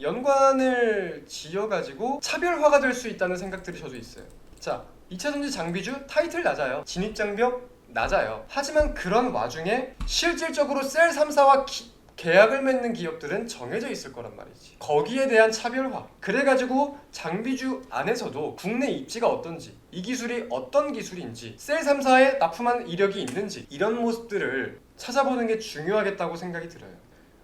연관을 지어가지고 차별화가 될 수 있다는 생각들이 저도 있어요. 자, 2차전지 장비주 타이틀 낮아요. 진입장벽 낮아요. 하지만 그런 와중에 실질적으로 셀 3사와 계약을 맺는 기업들은 정해져 있을 거란 말이지. 거기에 대한 차별화. 그래가지고 장비주 안에서도 국내 입지가 어떤지, 이 기술이 어떤 기술인지, 셀 3사에 납품한 이력이 있는지, 이런 모습들을 찾아보는 게 중요하겠다고 생각이 들어요.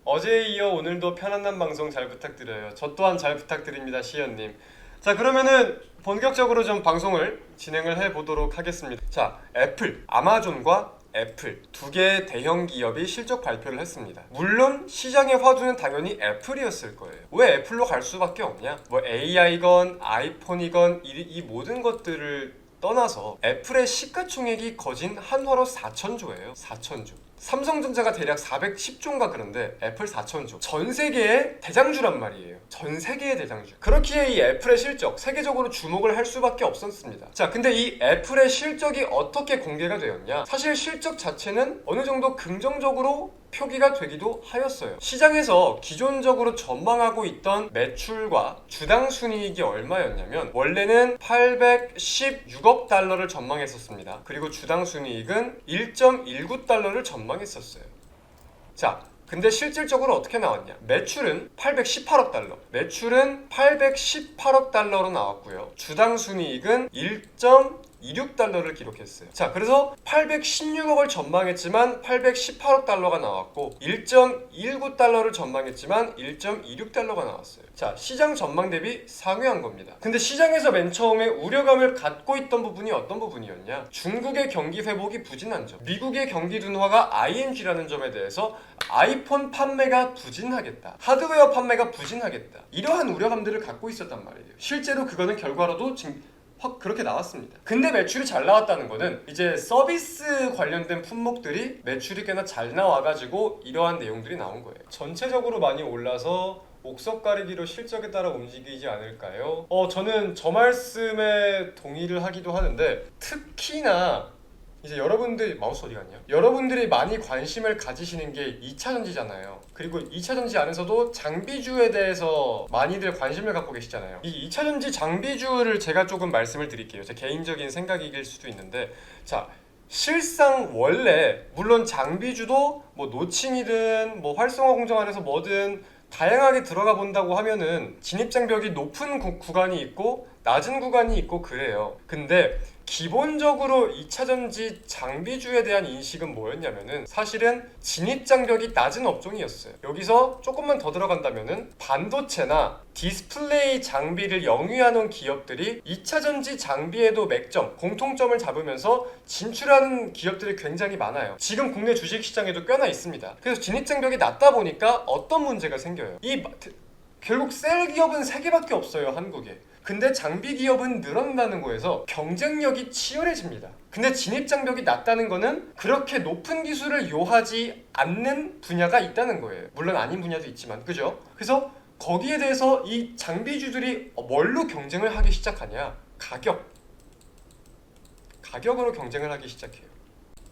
어제에 이어 오늘도 편안한 방송 잘 부탁드려요. 저 또한 잘 부탁드립니다, 시연님. 자, 그러면은 본격적으로 좀 방송을 진행을 해보도록 하겠습니다. 자, 애플, 아마존과 애플 두 개의 대형 기업이 실적 발표를 했습니다. 물론 시장의 화두는 당연히 애플이었을 거예요. 왜 애플로 갈 수밖에 없냐? 뭐 AI건 아이폰이건 이 모든 것들을 떠나서 애플의 시가총액이 거진 한화로 4천조예요. 4천조. 삼성전자가 대략 410조인가 그런데 애플 4천조. 전 세계의 대장주란 말이에요. 전 세계의 대장주. 그렇기에 이 애플의 실적 세계적으로 주목을 할 수밖에 없었습니다. 자, 근데 이 애플의 실적이 어떻게 공개가 되었냐? 사실 실적 자체는 어느 정도 긍정적으로 표기가 되기도 하였어요. 시장에서 기존적으로 전망하고 있던 매출과 주당 순이익이 얼마였냐면 원래는 816억 달러를 전망했었습니다. 그리고 주당 순이익은 1.19달러를 전망했었어요. 자, 근데 실질적으로 어떻게 나왔냐? 매출은 818억 달러. 매출은 818억 달러로 나왔고요. 주당 순이익은 1.26달러를 기록했어요. 자, 그래서 816억을 전망했지만 818억 달러가 나왔고 1.19달러를 전망했지만 1.26달러가 나왔어요. 자, 시장 전망 대비 상회한 겁니다. 근데 시장에서 맨 처음에 우려감을 갖고 있던 부분이 어떤 부분이었냐? 중국의 경기 회복이 부진한 점, 미국의 경기 둔화가 ING라는 점에 대해서 아이폰 판매가 부진하겠다, 하드웨어 판매가 부진하겠다, 이러한 우려감들을 갖고 있었단 말이에요. 실제로 그거는 결과로도 지금 확 그렇게 나왔습니다. 근데 매출이 잘 나왔다는 거는 이제 서비스 관련된 품목들이 매출이 꽤나 잘 나와가지고 이러한 내용들이 나온 거예요. 전체적으로 많이 올라서 옥석 가리기로 실적에 따라 움직이지 않을까요? 저는 저 말씀에 동의를 하기도 하는데, 특히나 이제 여러분들이 마우스 어디 갔냐? 여러분들이 많이 관심을 가지시는 게 2차전지잖아요. 그리고 2차전지 안에서도 장비주에 대해서 많이들 관심을 갖고 계시잖아요. 이 2차전지 장비주를 제가 조금 말씀을 드릴게요. 제 개인적인 생각일 수도 있는데, 자, 실상 원래 물론 장비주도 뭐 노칭이든 뭐 활성화 공정 안에서 뭐든 다양하게 들어가 본다고 하면은 진입장벽이 높은 구간이 있고 낮은 구간이 있고 그래요. 근데 기본적으로 2차전지 장비주에 대한 인식은 뭐였냐면은 사실은 진입장벽이 낮은 업종이었어요. 여기서 조금만 더 들어간다면은 반도체나 디스플레이 장비를 영위하는 기업들이 2차전지 장비에도 맥점, 공통점을 잡으면서 진출하는 기업들이 굉장히 많아요. 지금 국내 주식시장에도 꽤나 있습니다. 그래서 진입장벽이 낮다 보니까 어떤 문제가 생겨요? 결국 셀 기업은 3개밖에 없어요, 한국에. 근데 장비 기업은 늘어난다는 거에서 경쟁력이 치열해집니다. 근데 진입장벽이 낮다는 거는 그렇게 높은 기술을 요하지 않는 분야가 있다는 거예요. 물론 아닌 분야도 있지만, 그죠? 그래서 거기에 대해서 이 장비주들이 뭘로 경쟁을 하기 시작하냐? 가격으로 경쟁을 하기 시작해요.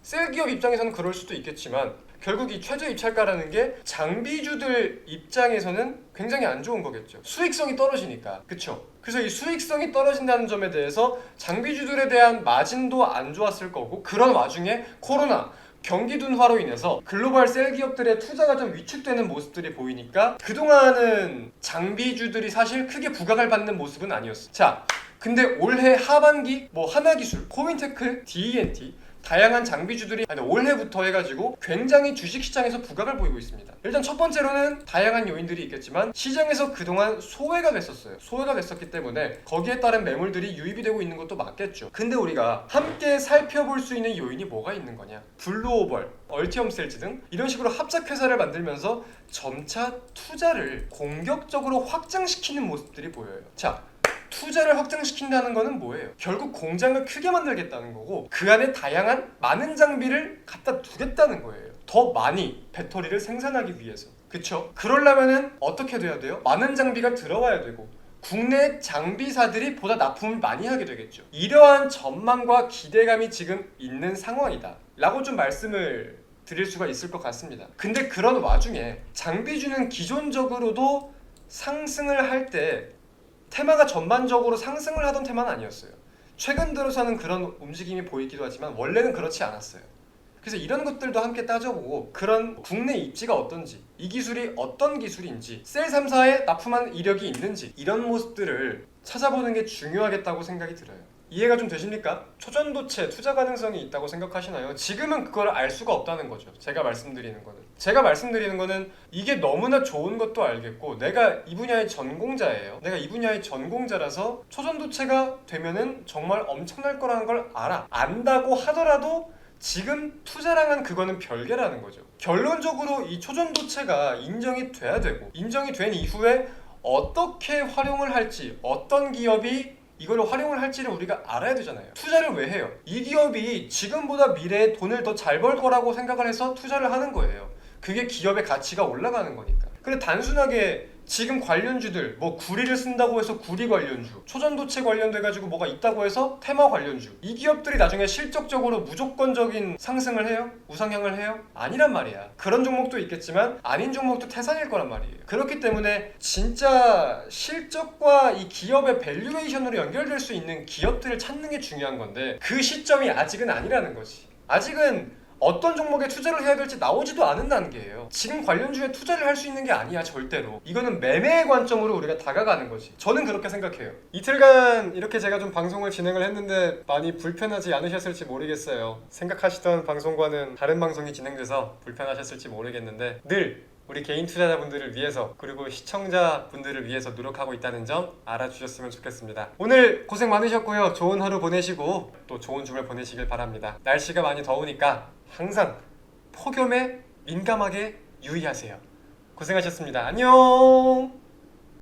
셀 기업 입장에서는 그럴 수도 있겠지만 결국 이 최저 입찰가라는 게 장비주들 입장에서는 굉장히 안 좋은 거겠죠. 수익성이 떨어지니까. 그쵸? 그래서 이 수익성이 떨어진다는 점에 대해서 장비주들에 대한 마진도 안 좋았을 거고, 그런 와중에 코로나, 경기 둔화로 인해서 글로벌 셀 기업들의 투자가 좀 위축되는 모습들이 보이니까 그동안은 장비주들이 사실 크게 부각을 받는 모습은 아니었어. 자, 근데 올해 하반기 뭐 하나기술, 코인테크, DENT 다양한 장비주들이 올해부터 해가지고 굉장히 주식시장에서 부각을 보이고 있습니다. 일단 첫 번째로는 다양한 요인들이 있겠지만 시장에서 그동안 소외가 됐었어요. 소외가 됐었기 때문에 거기에 따른 매물들이 유입이 되고 있는 것도 맞겠죠. 근데 우리가 함께 살펴볼 수 있는 요인이 뭐가 있는 거냐? 블루오벌, 얼티엄셀즈 등 이런 식으로 합작회사를 만들면서 점차 투자를 공격적으로 확장시키는 모습들이 보여요. 자, 투자를 확장시킨다는 거는 뭐예요? 결국 공장을 크게 만들겠다는 거고 그 안에 다양한 많은 장비를 갖다 두겠다는 거예요. 더 많이 배터리를 생산하기 위해서. 그쵸? 그러려면은 어떻게 돼야 돼요? 많은 장비가 들어와야 되고 국내 장비사들이 보다 납품을 많이 하게 되겠죠. 이러한 전망과 기대감이 지금 있는 상황이다 라고 좀 말씀을 드릴 수가 있을 것 같습니다. 근데 그런 와중에 장비주는 기존적으로도 상승을 할 때 테마가 전반적으로 상승을 하던 테마는 아니었어요. 최근 들어서는 그런 움직임이 보이기도 하지만 원래는 그렇지 않았어요. 그래서 이런 것들도 함께 따져보고 그런 국내 입지가 어떤지, 이 기술이 어떤 기술인지, 셀 3사에 납품한 이력이 있는지 이런 모습들을 찾아보는 게 중요하겠다고 생각이 들어요. 이해가 좀 되십니까? 초전도체 투자 가능성이 있다고 생각하시나요? 지금은 그걸 알 수가 없다는 거죠. 제가 말씀드리는 거는 이게 너무나 좋은 것도 알겠고 내가 이 분야의 전공자예요. 내가 이 분야의 전공자라서 초전도체가 되면은 정말 엄청날 거라는 걸 알아. 안다고 하더라도 지금 투자랑은 그거는 별개라는 거죠. 결론적으로 이 초전도체가 인정이 돼야 되고 인정이 된 이후에 어떻게 활용을 할지, 어떤 기업이 이걸 활용을 할지를 우리가 알아야 되잖아요. 투자를 왜 해요? 이 기업이 지금보다 미래에 돈을 더 잘 벌 거라고 생각을 해서 투자를 하는 거예요. 그게 기업의 가치가 올라가는 거니까. 근데 단순하게 지금 관련주들 뭐 구리를 쓴다고 해서 구리 관련주, 초전도체 관련돼가지고 뭐가 있다고 해서 테마 관련주, 이 기업들이 나중에 실적적으로 무조건적인 상승을 해요? 우상향을 해요? 아니란 말이야. 그런 종목도 있겠지만 아닌 종목도 태산일 거란 말이에요. 그렇기 때문에 진짜 실적과 이 기업의 밸류에이션으로 연결될 수 있는 기업들을 찾는 게 중요한 건데 그 시점이 아직은 아니라는 거지. 아직은 어떤 종목에 투자를 해야 될지 나오지도 않은 단계예요. 지금 관련주에 투자를 할 수 있는 게 아니야, 절대로. 이거는 매매의 관점으로 우리가 다가가는 거지. 저는 그렇게 생각해요. 이틀간 이렇게 제가 좀 방송을 진행을 했는데 많이 불편하지 않으셨을지 모르겠어요. 생각하시던 방송과는 다른 방송이 진행돼서 불편하셨을지 모르겠는데 늘 우리 개인 투자자분들을 위해서 그리고 시청자분들을 위해서 노력하고 있다는 점 알아주셨으면 좋겠습니다. 오늘 고생 많으셨고요. 좋은 하루 보내시고 또 좋은 주말 보내시길 바랍니다. 날씨가 많이 더우니까 항상 폭염에 민감하게 유의하세요. 고생하셨습니다. 안녕.